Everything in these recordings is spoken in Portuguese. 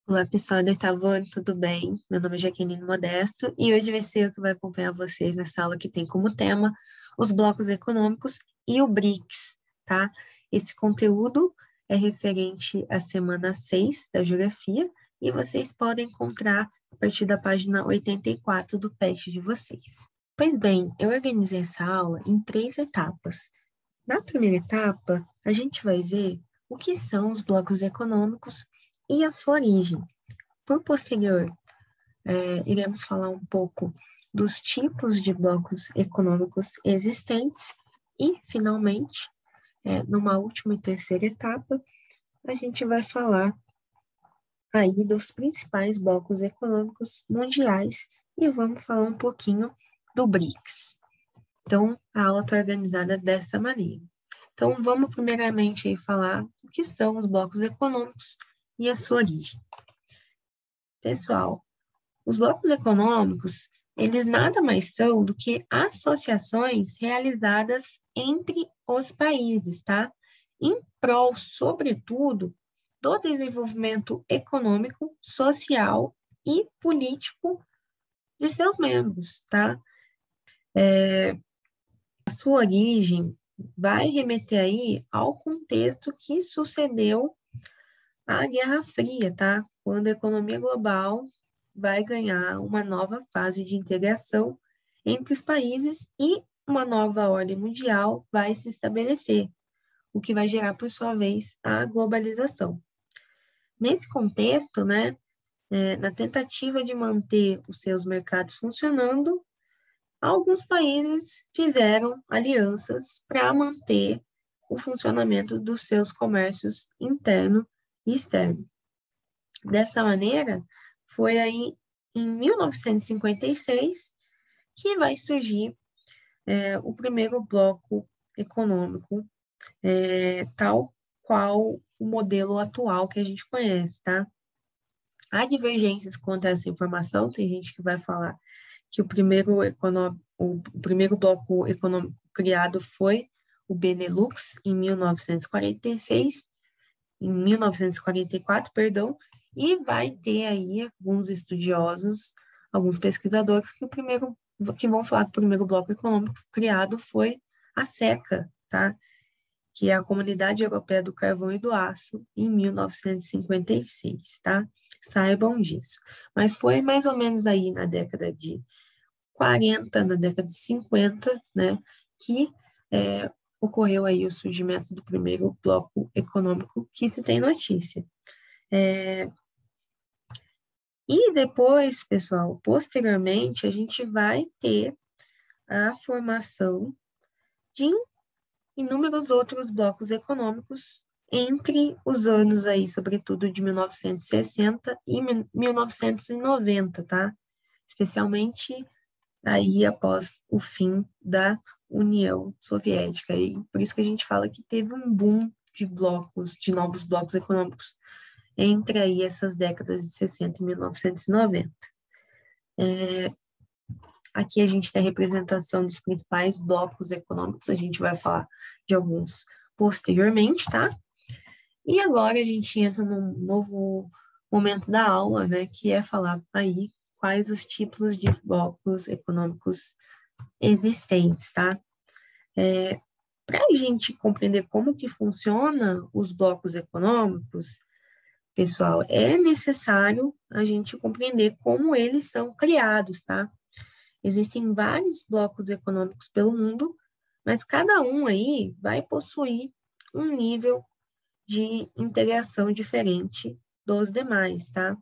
Olá, pessoal da Oitavo, tudo bem? Meu nome é Jaqueline Modesto e hoje vai ser eu que vai acompanhar vocês nessa aula que tem como tema os blocos econômicos e o BRICS, tá? Esse conteúdo é referente à semana 6 da Geografia e vocês podem encontrar a partir da página 84 do PET de vocês. Pois bem, eu organizei essa aula em 3 etapas. Na primeira etapa, a gente vai ver o que são os blocos econômicos e a sua origem. Por posterior, iremos falar um pouco dos tipos de blocos econômicos existentes e, finalmente, numa última e terceira etapa, a gente vai falar aí dos principais blocos econômicos mundiais e vamos falar um pouquinho do BRICS. Então, a aula está organizada dessa maneira. Então, vamos primeiramente aí falar o que são os blocos econômicos e a sua origem. Pessoal, os blocos econômicos, eles nada mais são do que associações realizadas entre os países, tá? Em prol, sobretudo, do desenvolvimento econômico, social e político de seus membros, tá? A sua origem vai remeter aí ao contexto que sucedeu à Guerra Fria, tá? Quando a economia global vai ganhar uma nova fase de integração entre os países e uma nova ordem mundial vai se estabelecer, o que vai gerar, por sua vez, a globalização. Nesse contexto, né, na tentativa de manter os seus mercados funcionando, alguns países fizeram alianças para manter o funcionamento dos seus comércios interno e externo. Dessa maneira, foi aí em 1956 que vai surgir o primeiro bloco econômico, tal qual o modelo atual que a gente conhece, tá? Há divergências quanto a essa informação, tem gente que vai falar que o primeiro bloco econômico criado foi o Benelux em 1946, em 1944, perdão, e vai ter aí alguns estudiosos, alguns pesquisadores que vão falar que o primeiro bloco econômico criado foi a SECA, tá? Que é a Comunidade Europeia do Carvão e do Aço, em 1956, tá? Saibam disso. Mas foi mais ou menos aí na década de 40, na década de 50, né, que ocorreu aí o surgimento do primeiro bloco econômico que se tem notícia. E depois, pessoal, posteriormente, a gente vai ter a formação de inúmeros outros blocos econômicos entre os anos aí, sobretudo de 1960 e 1990, tá? Especialmente aí após o fim da União Soviética. E por isso que a gente fala que teve um boom de blocos, de novos blocos econômicos entre aí essas décadas de 60 e 1990. Aqui a gente tem a representação dos principais blocos econômicos, a gente vai falar de alguns posteriormente, tá? E agora a gente entra num novo momento da aula, né, que é falar aí quais os tipos de blocos econômicos existentes, tá? Para a gente compreender como que funciona os blocos econômicos, pessoal, é necessário a gente compreender como eles são criados, tá? Existem vários blocos econômicos pelo mundo, mas cada um aí vai possuir um nível de integração diferente dos demais, tá?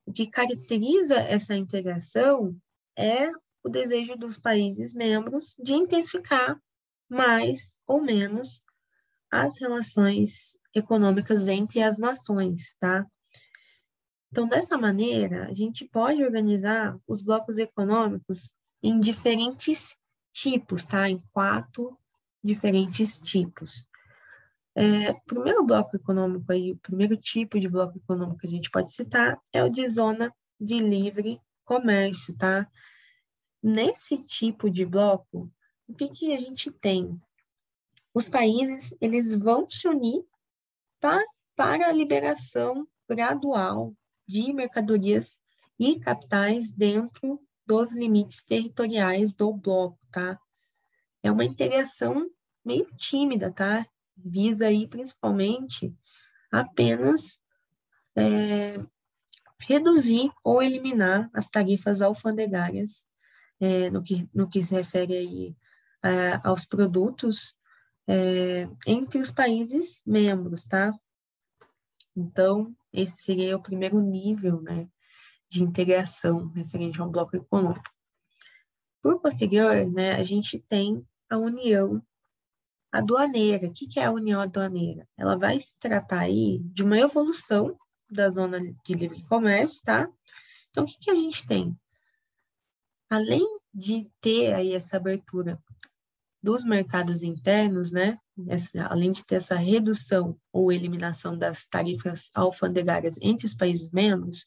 O que caracteriza essa integração é o desejo dos países membros de intensificar mais ou menos as relações econômicas entre as nações, tá? Então, dessa maneira, a gente pode organizar os blocos econômicos em diferentes tipos, tá? Em 4 diferentes tipos. O primeiro bloco econômico aí, o primeiro tipo de bloco econômico que a gente pode citar é o de zona de livre comércio, tá? Nesse tipo de bloco, o que que a gente tem? Os países, eles vão se unir para a liberação gradual de mercadorias e capitais dentro dos limites territoriais do bloco, tá? É uma integração meio tímida, tá? Visa aí principalmente apenas reduzir ou eliminar as tarifas alfandegárias no que se refere aí aos produtos entre os países membros, tá? Então, esse seria o primeiro nível, né, de integração referente ao bloco econômico. Por posterior, né, a gente tem a União Aduaneira. O que é a União Aduaneira? Ela vai se tratar aí de uma evolução da zona de livre comércio, tá? Então, o que a gente tem? Além de ter aí essa abertura dos mercados internos, né? Além de ter essa redução ou eliminação das tarifas alfandegárias entre os países membros,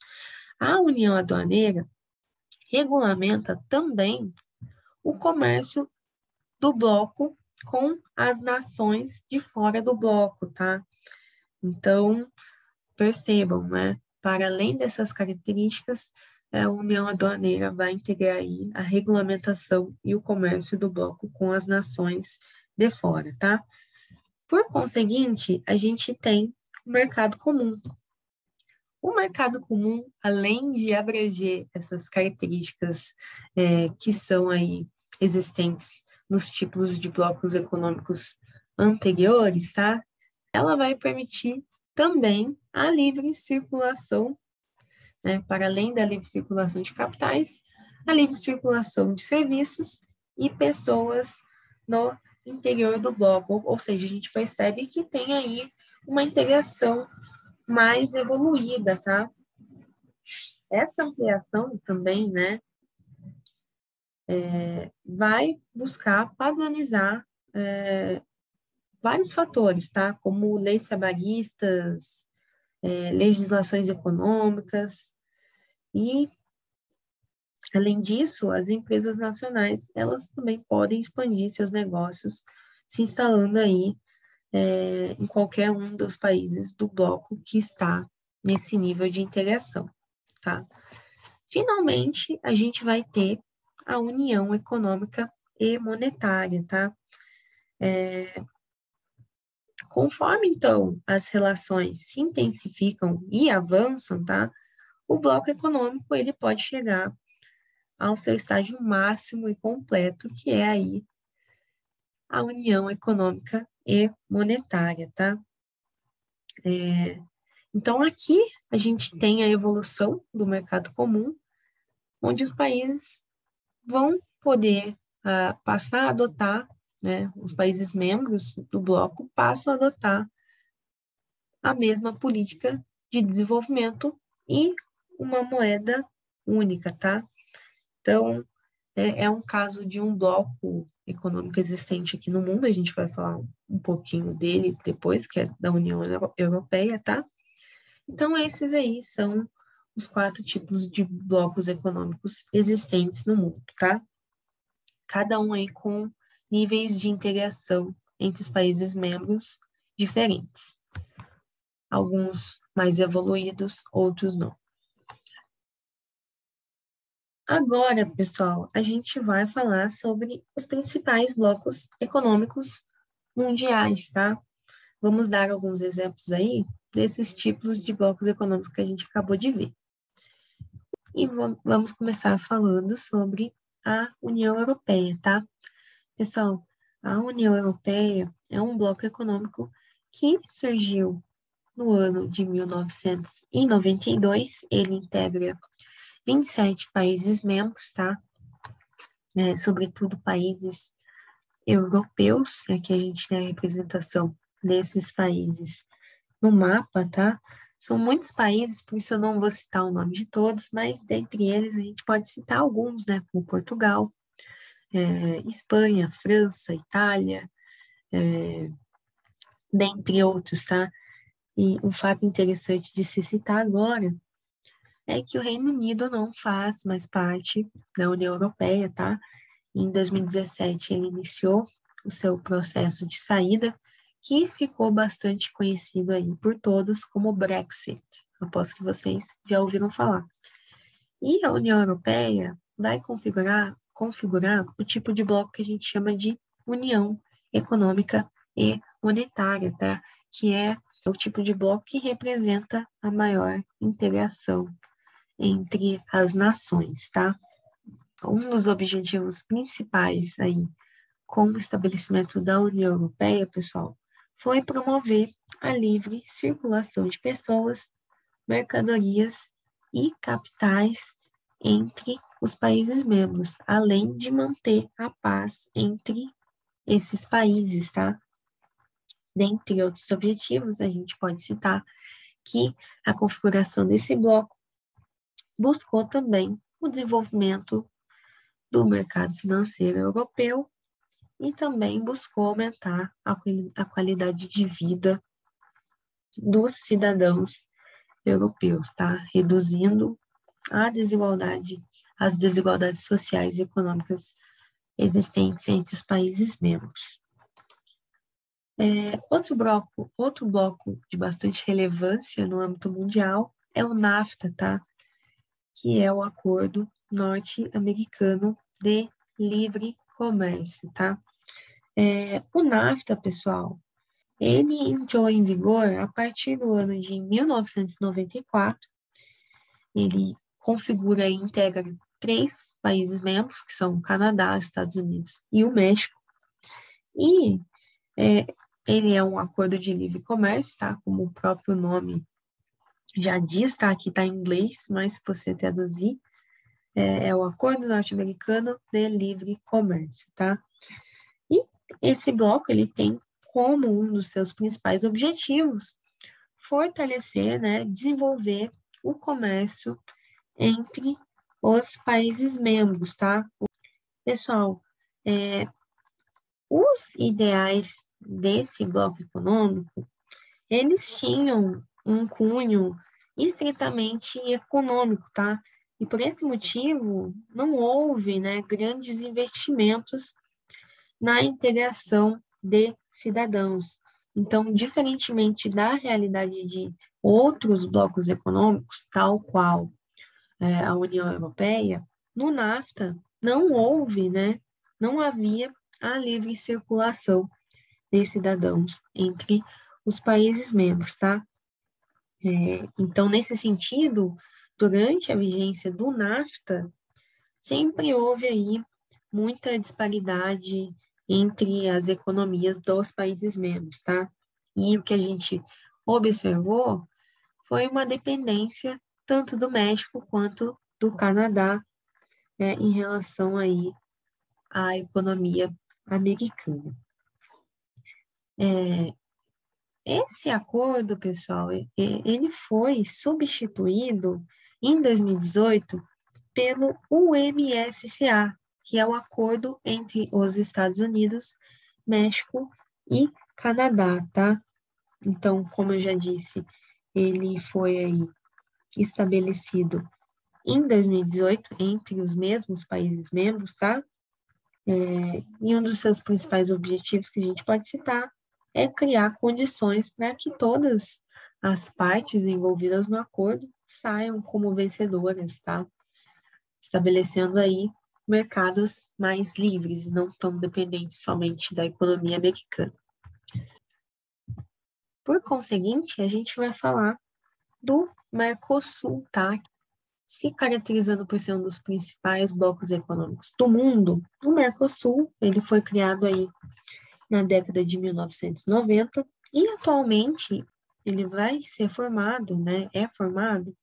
a União Aduaneira regulamenta também o comércio do bloco com as nações de fora do bloco, tá? Então, percebam, né? Para além dessas características, a União Aduaneira vai integrar aí a regulamentação e o comércio do bloco com as nações de fora, tá? Por conseguinte, a gente tem o mercado comum. O mercado comum, além de abranger essas características que são aí existentes nos tipos de blocos econômicos anteriores, tá? Ela vai permitir também a livre circulação, né? Para além da livre circulação de capitais, a livre circulação de serviços e pessoas no interior do bloco, ou seja, a gente percebe que tem aí uma integração mais evoluída, tá? Essa ampliação também, né, vai buscar padronizar vários fatores, tá? Como leis trabalhistas, legislações econômicas e, além disso, as empresas nacionais, elas também podem expandir seus negócios se instalando aí em qualquer um dos países do bloco que está nesse nível de integração, tá? Finalmente, a gente vai ter a União Econômica e Monetária, tá? Conforme, então, as relações se intensificam e avançam, tá? O bloco econômico, ele pode chegar ao seu estágio máximo e completo, que é aí a União Econômica e Monetária, tá? Então, aqui a gente tem a evolução do mercado comum, onde os países vão poder passar a adotar, né, os países membros do bloco passam a adotar a mesma política de desenvolvimento e uma moeda única, tá? Então, é um caso de um bloco econômico existente aqui no mundo, a gente vai falar um pouquinho dele depois, que é da União Europeia, tá? Então, esses aí são os 4 tipos de blocos econômicos existentes no mundo, tá? Cada um aí com níveis de integração entre os países membros diferentes. Alguns mais evoluídos, outros não. Agora, pessoal, a gente vai falar sobre os principais blocos econômicos mundiais, tá? Vamos dar alguns exemplos aí desses tipos de blocos econômicos que a gente acabou de ver. E vamos começar falando sobre a União Europeia, tá? Pessoal, a União Europeia é um bloco econômico que surgiu no ano de 1992. Ele integra 27 países membros, tá? Sobretudo países europeus. Aqui a gente tem a representação desses países no mapa, tá? São muitos países, por isso eu não vou citar o nome de todos, mas dentre eles a gente pode citar alguns, né? Como Portugal, Espanha, França, Itália, dentre outros, tá? E um fato interessante de se citar agora é que o Reino Unido não faz mais parte da União Europeia, tá? Em 2017 ele iniciou o seu processo de saída, que ficou bastante conhecido aí por todos como Brexit. aposto que vocês já ouviram falar. E a União Europeia vai configurar o tipo de bloco que a gente chama de União Econômica e Monetária, tá? Que é o tipo de bloco que representa a maior integração entre as nações, tá? Um dos objetivos principais aí com o estabelecimento da União Europeia, pessoal, foi promover a livre circulação de pessoas, mercadorias e capitais entre os países membros, além de manter a paz entre esses países, tá? Dentre outros objetivos, a gente pode citar que a configuração desse bloco buscou também o desenvolvimento do mercado financeiro europeu e também buscou aumentar a qualidade de vida dos cidadãos europeus, tá? Reduzindo as desigualdades sociais e econômicas existentes entre os países membros. Outro bloco de bastante relevância no âmbito mundial é o NAFTA, tá? Que é o Acordo Norte-Americano de Livre Comércio, tá? O NAFTA, pessoal, ele entrou em vigor a partir do ano de 1994. Ele configura e integra 3 países membros, que são o Canadá, Estados Unidos e o México. E ele é um acordo de livre comércio, tá? Como o próprio nome já diz, tá? Aqui tá em inglês, mas se você traduzir, é o Acordo Norte-Americano de Livre Comércio, tá? E esse bloco, ele tem como um dos seus principais objetivos fortalecer, né, desenvolver o comércio entre os países membros, tá? Pessoal, os ideais desse bloco econômico, eles tinham um cunho estritamente econômico, tá? E por esse motivo, não houve, né, grandes investimentos na integração de cidadãos. Então, diferentemente da realidade de outros blocos econômicos, tal qual a União Europeia, no NAFTA não houve, né, não havia a livre circulação de cidadãos entre os países membros, tá? Então, nesse sentido, durante a vigência do NAFTA, sempre houve aí muita disparidade entre as economias dos países membros, tá? E o que a gente observou foi uma dependência tanto do México quanto do Canadá, em relação aí à economia americana. Esse acordo, pessoal, ele foi substituído em 2018 pelo UMSCA, que é o acordo entre os Estados Unidos, México e Canadá, tá? Então, como eu já disse, ele foi aí estabelecido em 2018 entre os mesmos países membros, tá? E um dos seus principais objetivos que a gente pode citar é criar condições para que todas as partes envolvidas no acordo saiam como vencedoras, tá? Estabelecendo aí mercados mais livres e não tão dependentes somente da economia americana. Por conseguinte, a gente vai falar do Mercosul, tá? Se caracterizando por ser um dos principais blocos econômicos do mundo, o Mercosul, ele foi criado aí na década de 1990 e atualmente ele vai ser formado, né, é formado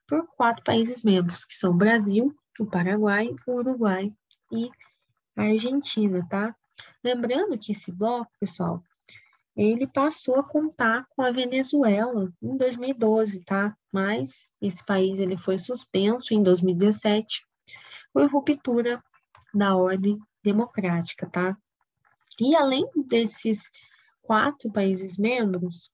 por 4 países membros, que são o Brasil, o Paraguai, o Uruguai e a Argentina, tá? Lembrando que esse bloco, pessoal, ele passou a contar com a Venezuela em 2012, tá? Mas esse país ele foi suspenso em 2017 por ruptura da ordem democrática, tá? E além desses 4 países membros,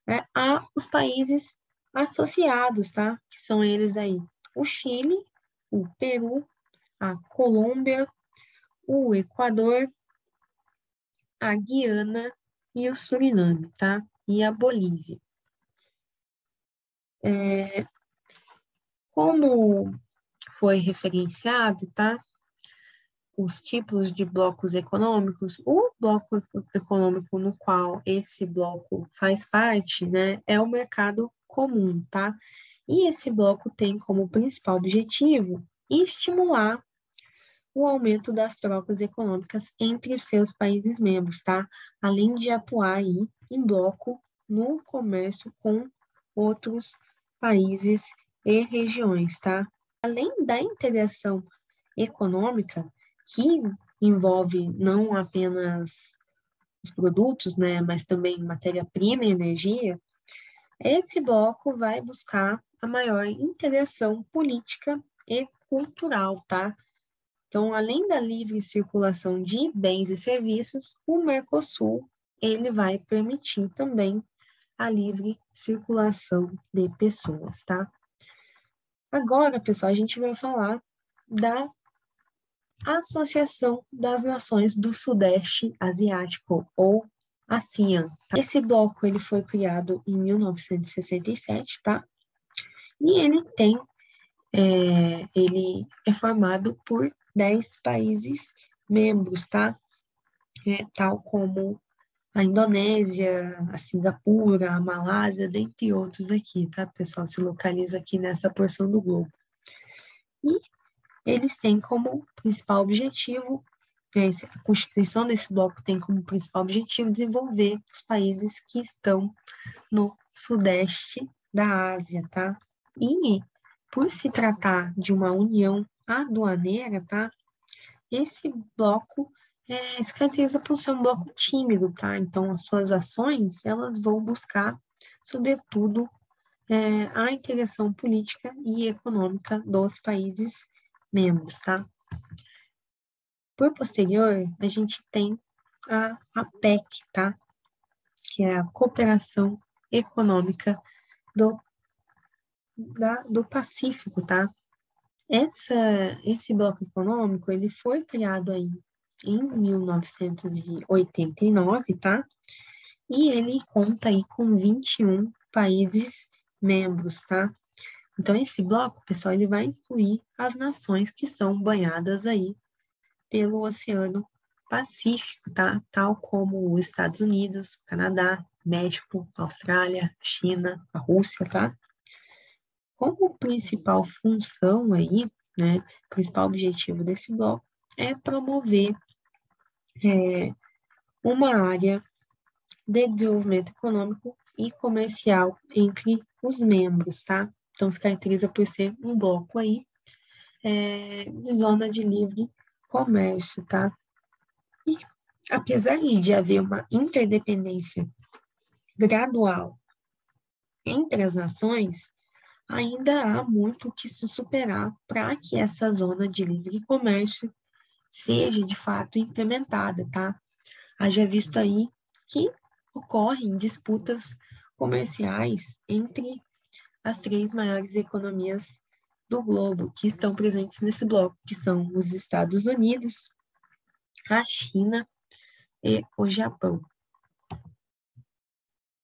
né, há os países associados, tá? Que são eles aí, o Chile, o Peru, a Colômbia, o Equador, a Guiana e o Suriname, tá? E a Bolívia. Como foi referenciado, tá? Os tipos de blocos econômicos, o bloco econômico no qual esse bloco faz parte, né, é o mercado comum, tá? E esse bloco tem como principal objetivo estimular o aumento das trocas econômicas entre os seus países membros, tá? Além de atuar aí em bloco no comércio com outros países e regiões, tá? Além da integração econômica, que envolve não apenas os produtos, né, mas também matéria-prima e energia, esse bloco vai buscar a maior integração política e cultural, tá? Então, além da livre circulação de bens e serviços, o Mercosul, ele vai permitir também a livre circulação de pessoas, tá? Agora, pessoal, a gente vai falar da Associação das Nações do Sudeste Asiático, ou ASEAN. Tá? Esse bloco ele foi criado em 1967, tá? E ele é formado por 10 países membros, tá? Tal como a Indonésia, a Singapura, a Malásia, dentre outros aqui, tá? O pessoal se localiza aqui nessa porção do globo. E eles têm como principal objetivo, a constituição desse bloco tem como principal objetivo desenvolver os países que estão no sudeste da Ásia, tá? E por se tratar de uma união aduaneira, tá? Esse bloco se caracteriza por ser um bloco tímido, tá? Então, as suas ações, elas vão buscar, sobretudo, a integração política e econômica dos países membros, tá? Por posterior, a gente tem a APEC, tá? Que é a Cooperação Econômica do Pacífico, tá? Esse bloco econômico, ele foi criado aí em 1989, tá? E ele conta aí com 21 países membros, tá? Então, esse bloco, pessoal, ele vai incluir as nações que são banhadas aí pelo Oceano Pacífico, tá? Tal como os Estados Unidos, Canadá, México, Austrália, China, a Rússia, tá? Como principal função aí, né, principal objetivo desse bloco é promover uma área de desenvolvimento econômico e comercial entre os membros, tá? Então, se caracteriza por ser um bloco aí de zona de livre comércio, tá? E apesar de haver uma interdependência gradual entre as nações, ainda há muito que se superar para que essa zona de livre comércio seja de fato implementada, tá? Haja visto aí que ocorrem disputas comerciais entre as três maiores economias do globo que estão presentes nesse bloco, que são os Estados Unidos, a China e o Japão.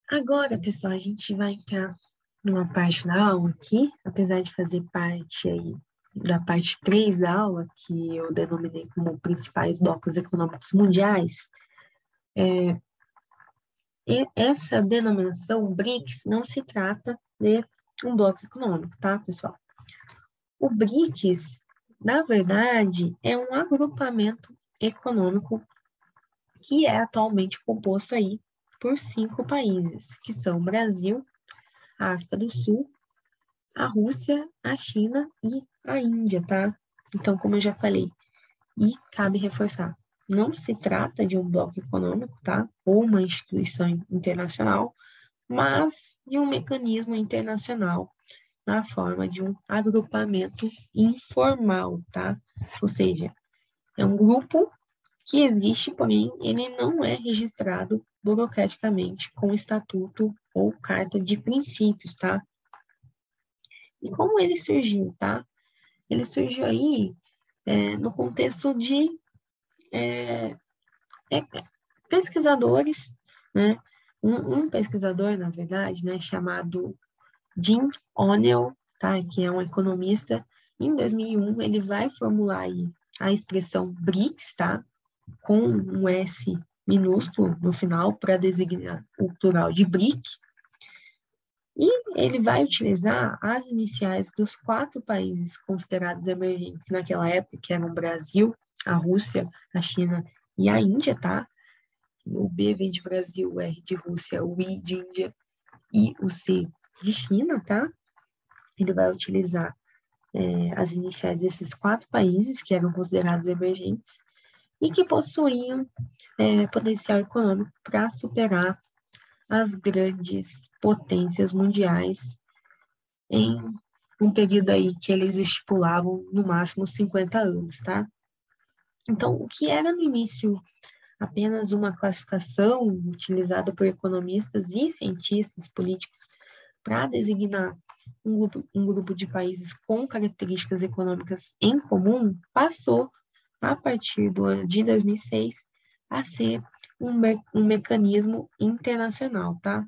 Agora, pessoal, a gente vai entrar numa parte da aula aqui, apesar de fazer parte aí da parte 3 da aula, que eu denominei como principais blocos econômicos mundiais, e essa denominação BRICS não se trata de um bloco econômico, tá, pessoal? O BRICS, na verdade, é um agrupamento econômico que é atualmente composto aí por 5 países, que são Brasil, a África do Sul, a Rússia, a China e a Índia, tá? Então, como eu já falei, e cabe reforçar, não se trata de um bloco econômico, tá? Ou uma instituição internacional, mas de um mecanismo internacional na forma de um agrupamento informal, tá? Ou seja, é um grupo que existe, porém ele não é registrado burocraticamente com estatuto ou carta de princípios, tá? E como ele surgiu, tá? Ele surgiu aí no contexto de pesquisadores, né? Um pesquisador, na verdade, né, chamado Jim O'Neill, tá, que é um economista, em 2001 ele vai formular aí a expressão BRICS, tá, com um S minúsculo no final para designar o plural de BRIC, e ele vai utilizar as iniciais dos 4 países considerados emergentes naquela época, que eram o Brasil, a Rússia, a China e a Índia, tá? O B vem de Brasil, o R de Rússia, o I de Índia e o C de China, tá? Ele vai utilizar as iniciais desses 4 países que eram considerados emergentes e que possuíam potencial econômico para superar as grandes potências mundiais em um período aí que eles estipulavam no máximo 50 anos, tá? Então, o que era no início apenas uma classificação utilizada por economistas e cientistas políticos para designar um grupo de países com características econômicas em comum, passou, a partir do ano de 2006, a ser um mecanismo internacional, tá?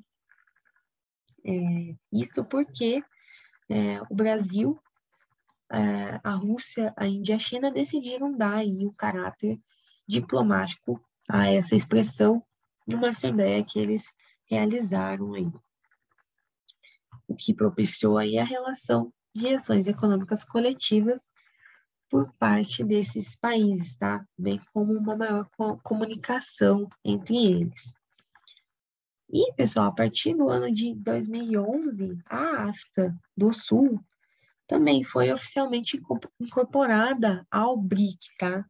Isso porque o Brasil, a Rússia, a Índia e a China decidiram dar aí o caráter diplomático a essa expressão numa assembleia que eles realizaram aí, o que propiciou aí a relação de ações econômicas coletivas por parte desses países, tá? Bem como uma maior comunicação entre eles. E, pessoal, a partir do ano de 2011, a África do Sul também foi oficialmente incorporada ao BRIC, tá?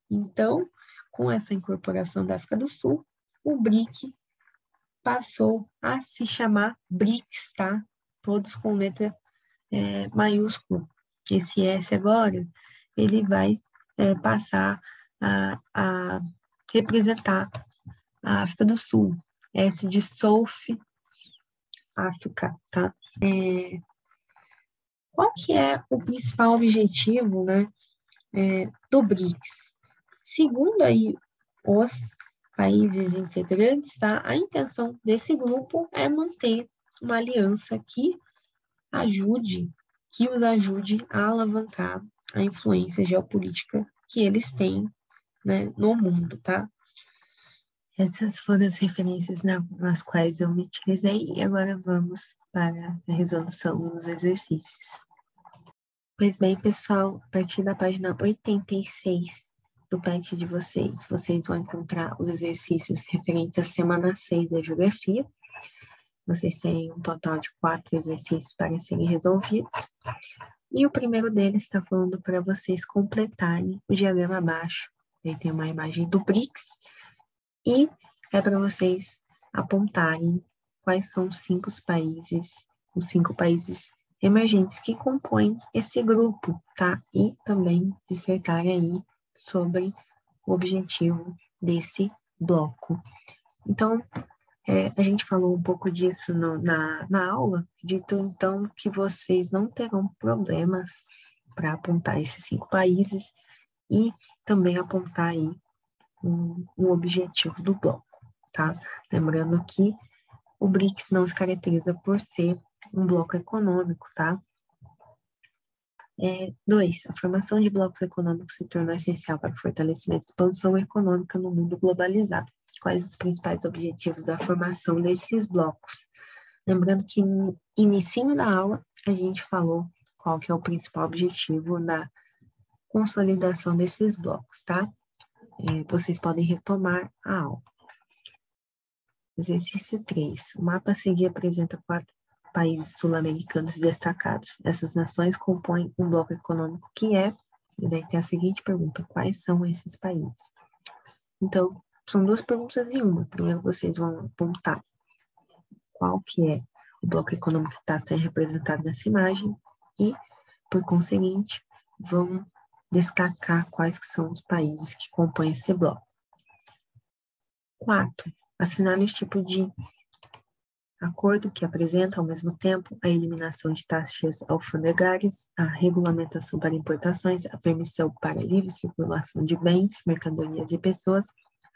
Então, com essa incorporação da África do Sul, o BRIC passou a se chamar BRICS, tá? Todos com letra maiúscula. Esse S agora, ele vai passar a representar a África do Sul. S de South África, tá? Qual que é o principal objetivo, né, do BRICS? Segundo aí os países integrantes, tá? A intenção desse grupo é manter uma aliança que os ajude a alavancar a influência geopolítica que eles têm, né, no mundo, tá? Essas foram as referências nas quais eu me utilizei e agora vamos para a resolução dos exercícios. Pois bem, pessoal, a partir da página 86 do PET de vocês, vocês vão encontrar os exercícios referentes à semana 6 da geografia. Vocês têm um total de 4 exercícios para serem resolvidos. E o primeiro deles está falando para vocês completarem o diagrama abaixo. Aí tem uma imagem do BRICS e é para vocês apontarem quais são os 5 países emergentes que compõem esse grupo, tá? E também dissertar aí sobre o objetivo desse bloco. Então, a gente falou um pouco disso na aula, dito então que vocês não terão problemas para apontar esses 5 países e também apontar aí um objetivo do bloco, tá? Lembrando que o BRICS não se caracteriza por ser um bloco econômico, tá? 2. A formação de blocos econômicos se tornou essencial para o fortalecimento da expansão econômica no mundo globalizado. Quais os principais objetivos da formação desses blocos? Lembrando que no inicinho da aula a gente falou qual que é o principal objetivo da consolidação desses blocos, tá? Vocês podem retomar a aula. Exercício 3. O mapa a seguir apresenta 4 países sul-americanos destacados. Essas nações compõem um bloco econômico que é, e daí tem a seguinte pergunta: quais são esses países? Então, são 2 perguntas em uma. Primeiro vocês vão apontar qual que é o bloco econômico que está sendo representado nessa imagem e, por conseguinte, vão destacar quais que são os países que compõem esse bloco. 4. Assinale os tipos de acordo que apresenta, ao mesmo tempo, a eliminação de taxas alfandegárias, a regulamentação para importações, a permissão para livre circulação de bens, mercadorias e pessoas,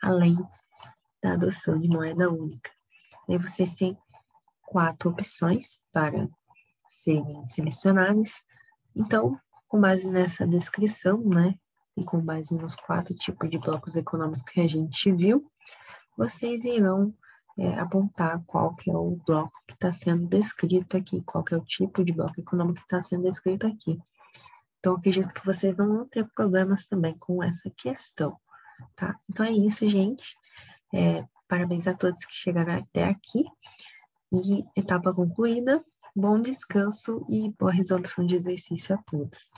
além da adoção de moeda única. Aí vocês têm 4 opções para serem selecionados. Então, com base nessa descrição, né, e com base nos 4 tipos de blocos econômicos que a gente viu, vocês irão apontar qual que é o bloco que está sendo descrito aqui, qual que é o tipo de bloco econômico que está sendo descrito aqui. Então, acredito que vocês não vão ter problemas também com essa questão, tá? Então, é isso, gente. Parabéns a todos que chegaram até aqui. E etapa concluída. Bom descanso e boa resolução de exercício a todos.